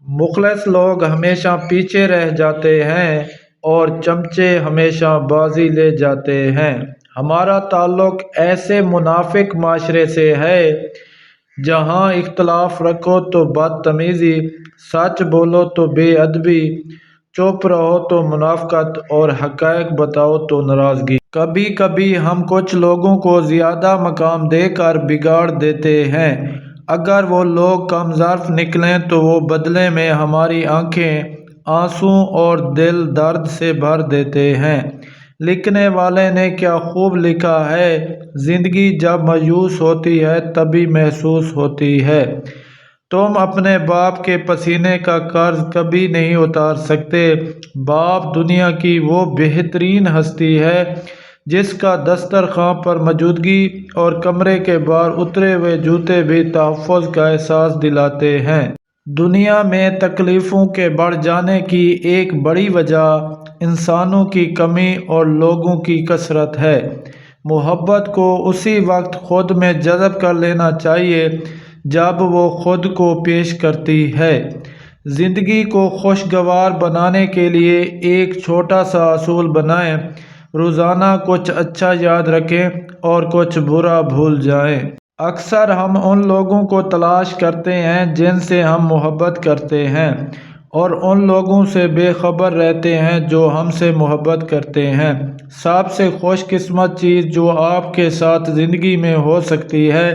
مخلص لوگ ہمیشہ پیچھے رہ جاتے ہیں اور چمچے ہمیشہ بازی لے جاتے ہیں۔ ہمارا تعلق ایسے منافق معاشرے سے ہے جہاں اختلاف رکھو تو بدتمیزی، سچ بولو تو بے ادبی، چپ رہو تو منافقت اور حقائق بتاؤ تو ناراضگی۔ کبھی کبھی ہم کچھ لوگوں کو زیادہ مقام دے کر بگاڑ دیتے ہیں۔ اگر وہ لوگ کم ظرف نکلیں تو وہ بدلے میں ہماری آنکھیں آنسو اور دل درد سے بھر دیتے ہیں۔ لکھنے والے نے کیا خوب لکھا ہے، زندگی جب مایوس ہوتی ہے تبھی محسوس ہوتی ہے۔ تم اپنے باپ کے پسینے کا قرض کبھی نہیں اتار سکتے۔ باپ دنیا کی وہ بہترین ہستی ہے جس کا دسترخوان پر موجودگی اور کمرے کے باہر اترے ہوئے جوتے بھی تحفظ کا احساس دلاتے ہیں۔ دنیا میں تکلیفوں کے بڑھ جانے کی ایک بڑی وجہ انسانوں کی کمی اور لوگوں کی کثرت ہے۔ محبت کو اسی وقت خود میں جذب کر لینا چاہیے جب وہ خود کو پیش کرتی ہے۔ زندگی کو خوشگوار بنانے کے لیے ایک چھوٹا سا اصول بنائیں: روزانہ کچھ اچھا یاد رکھیں اور کچھ برا بھول جائیں۔ اکثر ہم ان لوگوں کو تلاش کرتے ہیں جن سے ہم محبت کرتے ہیں اور ان لوگوں سے بے خبر رہتے ہیں جو ہم سے محبت کرتے ہیں۔ سب سے خوش قسمت چیز جو آپ کے ساتھ زندگی میں ہو سکتی ہے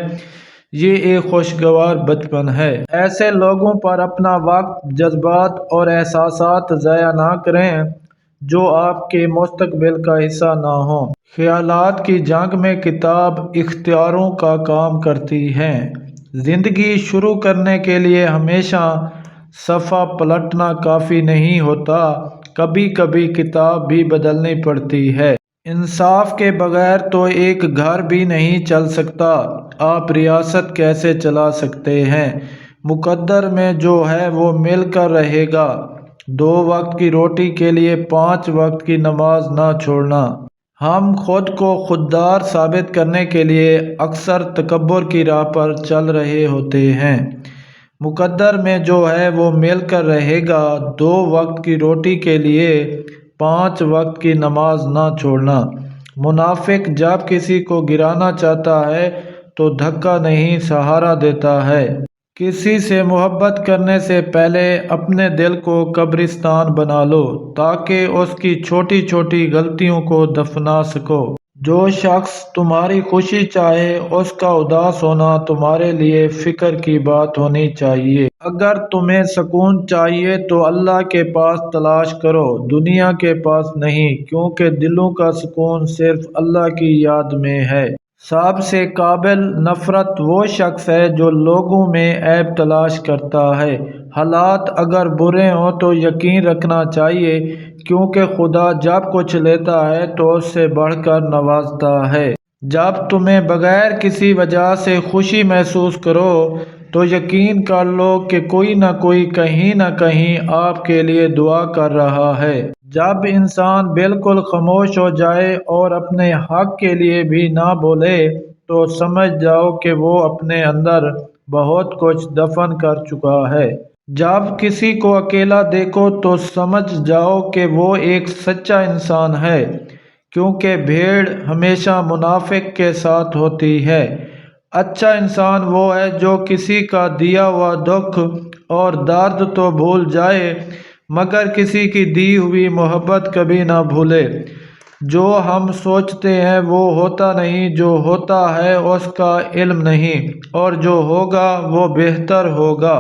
یہ ایک خوشگوار بچپن ہے۔ ایسے لوگوں پر اپنا وقت، جذبات اور احساسات ضائع نہ کریں جو آپ کے مستقبل کا حصہ نہ ہوں۔ خیالات کی جنگ میں کتاب اختیاروں کا کام کرتی ہے۔ زندگی شروع کرنے کے لیے ہمیشہ صفحہ پلٹنا کافی نہیں ہوتا، کبھی کبھی کتاب بھی بدلنی پڑتی ہے۔ انصاف کے بغیر تو ایک گھر بھی نہیں چل سکتا، آپ ریاست کیسے چلا سکتے ہیں؟ مقدر میں جو ہے وہ مل کر رہے گا۔ 2 وقت کی روٹی کے لیے 5 وقت کی نماز نہ چھوڑنا۔ ہم خود کو خوددار ثابت کرنے کے لیے اکثر تکبر کی راہ پر چل رہے ہوتے ہیں۔ مقدر میں جو ہے وہ مل کر رہے گا۔ 2 وقت کی روٹی کے لیے 5 وقت کی نماز نہ چھوڑنا۔ منافق جب کسی کو گرانا چاہتا ہے تو دھکا نہیں سہارا دیتا ہے۔ کسی سے محبت کرنے سے پہلے اپنے دل کو قبرستان بنا لو تاکہ اس کی چھوٹی چھوٹی غلطیوں کو دفنا سکو۔ جو شخص تمہاری خوشی چاہے اس کا اداس ہونا تمہارے لیے فکر کی بات ہونی چاہیے۔ اگر تمہیں سکون چاہیے تو اللہ کے پاس تلاش کرو، دنیا کے پاس نہیں، کیونکہ دلوں کا سکون صرف اللہ کی یاد میں ہے۔ سب سے قابل نفرت وہ شخص ہے جو لوگوں میں عیب تلاش کرتا ہے۔ حالات اگر برے ہوں تو یقین رکھنا چاہیے کیونکہ خدا جب کچھ لیتا ہے تو اس سے بڑھ کر نوازتا ہے۔ جب تمہیں بغیر کسی وجہ سے خوشی محسوس کرو تو یقین کر لو کہ کوئی نہ کوئی کہیں نہ کہیں آپ کے لیے دعا کر رہا ہے۔ جب انسان بالکل خاموش ہو جائے اور اپنے حق کے لیے بھی نہ بولے تو سمجھ جاؤ کہ وہ اپنے اندر بہت کچھ دفن کر چکا ہے۔ جب کسی کو اکیلا دیکھو تو سمجھ جاؤ کہ وہ ایک سچا انسان ہے، کیونکہ بھیڑ ہمیشہ منافق کے ساتھ ہوتی ہے۔ اچھا انسان وہ ہے جو کسی کا دیا ہوا دکھ اور درد تو بھول جائے مگر کسی کی دی ہوئی محبت کبھی نہ بھولے۔ جو ہم سوچتے ہیں وہ ہوتا نہیں، جو ہوتا ہے اس کا علم نہیں، اور جو ہوگا وہ بہتر ہوگا۔